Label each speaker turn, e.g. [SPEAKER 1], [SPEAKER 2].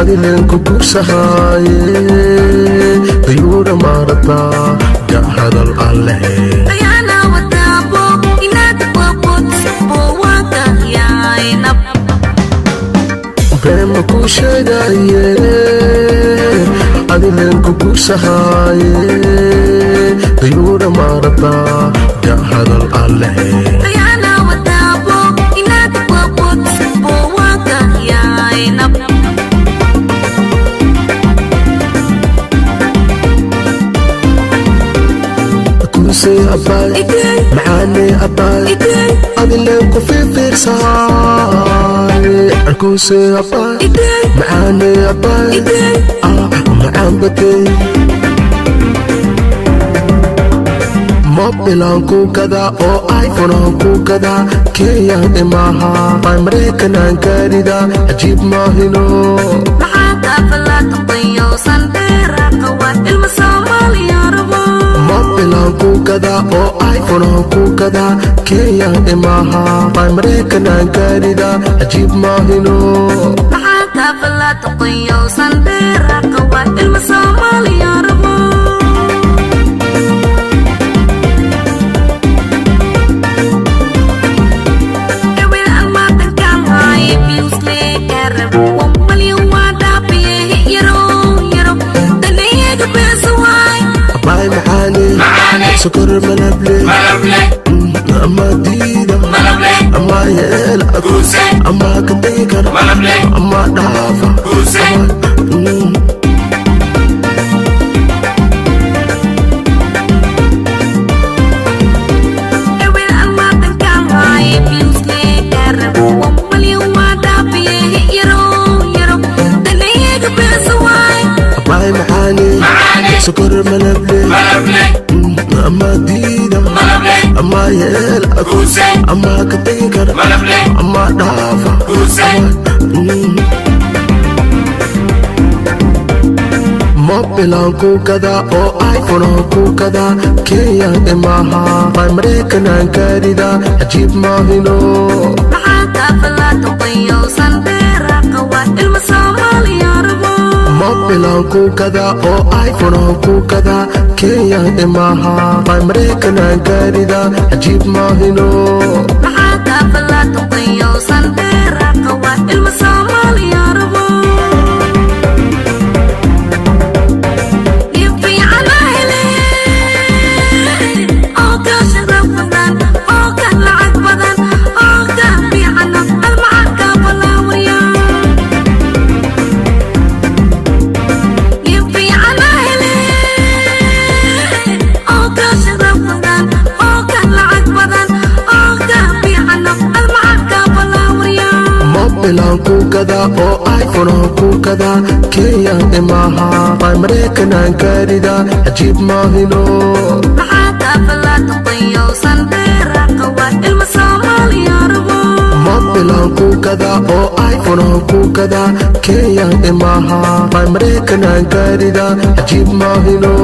[SPEAKER 1] adinenku gursahaye dayuura maarata gahadal alle
[SPEAKER 2] ayana wadabo inaad waqot bowaka yainab
[SPEAKER 1] bema ku sheegaye adinenku gursahaye dayuura maarata gahadal alle
[SPEAKER 2] ayana wadabo inaad waqot bowaka yainab
[SPEAKER 1] say abay maane abay adinenku fiirsaay arku say abay maane abay maan batay mobilan ku kada oo iPhone ku kada kaya imaha American karida ajib mahino
[SPEAKER 2] maxaa falaad qayo sandera qawa ilma Soomaaliya rabo
[SPEAKER 1] mobilan ku kada oo iPhone ku kada kaya imaha American karida ajib mahino
[SPEAKER 2] maxaa falaad qayo sandera qawa ilma Soomaaliya rabo
[SPEAKER 1] سكر ملبلي أما ديدا أما يلا أما كديكر أما دافا سكر ملبلي أما ديدا أما يلا أما كتيكر أما دافع mobilan ku kada oo iPhone ku kada kaya imaha American karida ajib mahino
[SPEAKER 2] maxaa falaad qayo sandera qawa ilma Soomaaliya rabo
[SPEAKER 1] mobilan ku kada oo iPhone ku kada kaya imaha American karida ajib mahino
[SPEAKER 2] maxaa falaad qayo sandera qawa ilma Soomaaliya rabo
[SPEAKER 1] mobilan ku kada oo iPhone ku kada kaya imaha American karida ajib mahino
[SPEAKER 2] maxaa falaad qayo sandera qawa ilma Soomaaliya rabo
[SPEAKER 1] mobilan ku kada oo iPhone ku kada kaya imaha American karida ajib mahino